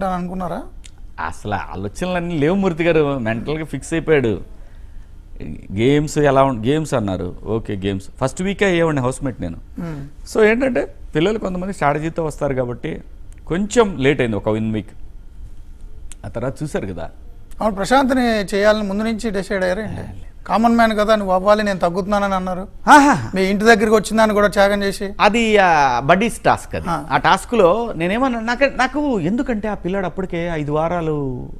ఎప్పుడైనా అనుకున్నారా? అసలు ఆలోచనలన్నీ లేవు మూర్తి గారు, మెంటల్గా ఫిక్స్ అయిపోయాడు. గేమ్స్ ఎలా గేమ్స్ అన్నారు, ఓకే గేమ్స్ ఫస్ట్ వీకే అయ్యేవాడిని హౌస్మేట్ నేను. సో ఏంటంటే పిల్లలు కొంతమంది స్ట్రాటజీతో వస్తారు కాబట్టి కొంచెం లేట్ అయింది, ఒక 1 వీక్. ఆ తర్వాత చూశారు కదా. అవును, ప్రశాంత్ని చేయాలని ముందు నుంచి డిసైడ్ అయ్యారు ఏంటి? కామన్ మ్యాన్ కదా, నువ్వు అవ్వాలి, నేను తగ్గుతున్నానని అన్నారు. మీ ఇంటి దగ్గరికి వచ్చిందని కూడా త్యాగం చేసి. అది బడ్డీస్ టాస్క్. అది ఆ టాస్క్లో నేనేమన్నా నాకు ఎందుకంటే ఆ పిల్లాడు అప్పటికే 5 వారాలు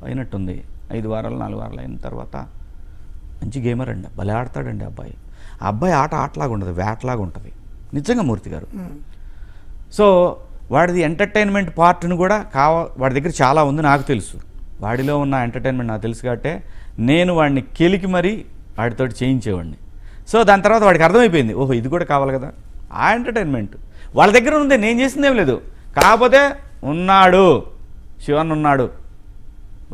అయినట్టుంది, 5 వారాలు 4 వారాలు అయిన తర్వాత మంచి గేమర్ అండి, భలే ఆడతాడండి అబ్బాయి. ఆ అబ్బాయి ఆట ఆటలాగా ఉండదు, వేటలాగా ఉంటుంది నిజంగా మూర్తి గారు. సో వాడిది ఎంటర్టైన్మెంట్ పార్ట్ను కూడా వాడి దగ్గర చాలా ఉంది నాకు తెలుసు. వాడిలో ఉన్న ఎంటర్టైన్మెంట్ నాకు తెలుసు కాబట్టి నేను వాడిని కెలికి మరీ వాడితో చేయించేవాడిని. సో దాని తర్వాత వాడికి అర్థమైపోయింది, ఓహో ఇది కూడా కావాలి కదా ఆ ఎంటర్టైన్మెంట్ వాళ్ళ దగ్గర ఉంది, నేను చేసిందేం లేదు. కాకపోతే ఉన్నాడు శివన్ ఉన్నాడు,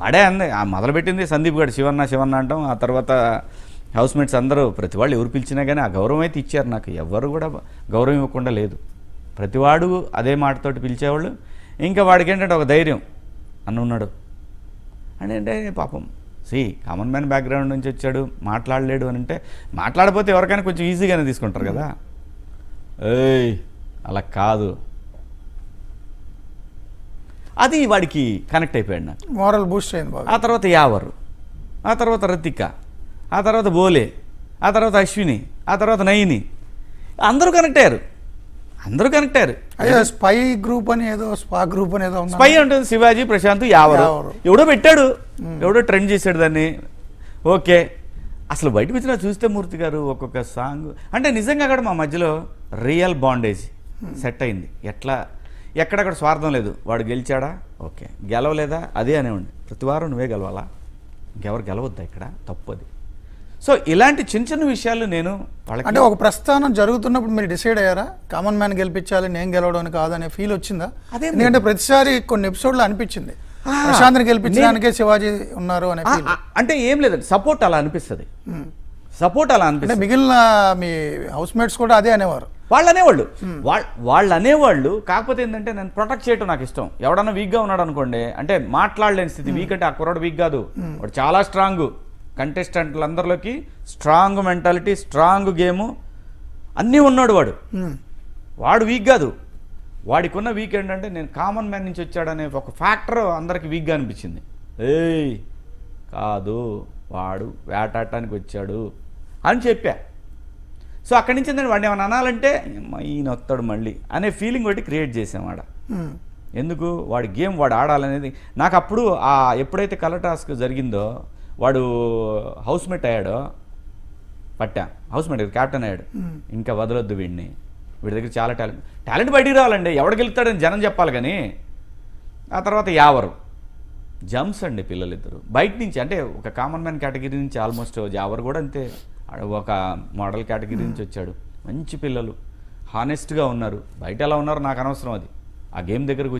వాడే అంది మొదలుపెట్టింది సందీప్ గారు శివన్న శివన్న అంటాం. ఆ తర్వాత హౌస్మేట్స్ అందరూ ప్రతి వాళ్ళు ఎవరు పిలిచినా కానీ ఆ గౌరవం అయితే ఇచ్చారు నాకు, ఎవరు కూడా గౌరవం ఇవ్వకుండా లేదు. ప్రతివాడు అదే మాటతోటి పిలిచేవాళ్ళు. ఇంకా వాడికి ఏంటంటే ఒక ధైర్యం అన్న ఉన్నాడు అంటే పాపం కామన్ మ్యాన్ బ్యాక్గ్రౌండ్ నుంచి వచ్చాడు, మాట్లాడలేడు అని అంటే మాట్లాడకపోతే ఎవరికైనా కొంచెం ఈజీగానే తీసుకుంటారు కదా. ఏయ్ అలా కాదు, అది వాడికి కనెక్ట్ అయిపోయాడు నాకు, మోరల్ బూస్ట్ అయింది. ఆ తర్వాత యావరు, ఆ తర్వాత రతిక, ఆ తర్వాత బోలే, ఆ తర్వాత అశ్విని, ఆ తర్వాత నయిని, అందరూ కనెక్ట్ అయ్యారు. అయ్యో స్పై గ్రూప్ అని ఏదో స్పా గ్రూప్ అని ఏదో స్పై ఉంటుంది, శివాజీ ప్రశాంత్ యావరు ఎవడో పెట్టాడు, ఎవడో ట్రెండ్ చేశాడు దాన్ని. ఓకే అసలు బయట వచ్చినా చూస్తే మూర్తి గారు ఒక్కొక్క సాంగ్ అంటే నిజంగా అక్కడ మా మధ్యలో రియల్ బాండేజ్ సెట్ అయింది. ఎక్కడక్కడ స్వార్థం లేదు. వాడు గెలిచాడా ఓకే, గెలవలేదా అదే అనేవాడిని. ప్రతి వారం నువ్వే గెలవాలా, ఇంకెవరు గెలవద్దా, ఇక్కడ తప్పు అది. సో ఇలాంటి చిన్న చిన్న విషయాలు నేను వాళ్ళకి అంటే ఒక ప్రస్థానం జరుగుతున్నప్పుడు మీరు డిసైడ్ అయ్యారా కామన్ మ్యాన్ గెలిపించాలి నేను గెలవడానికి కాదనే ఫీల్ వచ్చిందా? అదే ఎందుకంటే ప్రతిసారి కొన్ని ఎపిసోడ్లో అనిపించింది ప్రశాంత్ని గెలిపించడానికే శివాజీ ఉన్నారు అనే ఫీల్. అంటే ఏం లేదండి, సపోర్ట్ అలా అనిపిస్తుంది, సపోర్ట్ అలా అనిపిస్తుంది. మిగిలిన మీ హౌస్ మేట్స్ కూడా అదే అనేవారు, వాళ్ళు అనేవాళ్ళు. కాకపోతే ఏంటంటే నేను ప్రొటెక్ట్ చేయడం నాకు ఇష్టం. ఎవడన్నా వీక్గా ఉన్నాడు అనుకోండి, అంటే మాట్లాడలేని స్థితి, వీక్ అంటే ఆ కుర్రాడు వీక్ కాదు, వాడు చాలా స్ట్రాంగ్. కంటెస్టెంట్లందరిలోకి స్ట్రాంగ్ మెంటాలిటీ, స్ట్రాంగ్ గేము అన్నీ ఉన్నాడు వాడు వీక్ కాదు. వాడికి ఉన్న వీక్ ఏంటంటే నేను కామన్ మ్యాన్ నుంచి వచ్చాడనే ఒక ఫ్యాక్టర్ అందరికి వీక్గా అనిపించింది. ఏయ్ కాదు వాడు వేటాడటానికి వచ్చాడు అని చెప్పా. సో అక్కడి నుంచి నేను వాడిని ఏమైనా అనాలంటే ఈయన వస్తాడు మళ్ళీ అనే ఫీలింగ్ ఒకటి క్రియేట్ చేసాం వాడ. ఎందుకు వాడి గేమ్ వాడు ఆడాలనేది నాకు అప్పుడు ఎప్పుడైతే కలర్ టాస్క్ జరిగిందో వాడు హౌస్మేట్ అయ్యాడో హౌస్మేట్ క్యాప్టెన్ అయ్యాడు. ఇంకా వదలొద్దు వీడిని, వీడి దగ్గర చాలా టాలెంట్ బయటికి రావాలండి. ఎవడు గెలుస్తాడని జనం చెప్పాలి. కానీ ఆ తర్వాత యావరు జంప్స్ అండి పిల్లలిద్దరు బయట నుంచి, అంటే ఒక కామన్ మ్యాన్ కేటగిరీ నుంచి ఆల్మోస్ట్ యావరు కూడా అంతే, ఒక మోడల్ కేటగిరీ నుంచి వచ్చాడు. మంచి పిల్లలు, హానెస్ట్గా ఉన్నారు. బయట ఎలా ఉన్నారో నాకు అనవసరం, అది ఆ గేమ్ దగ్గరకు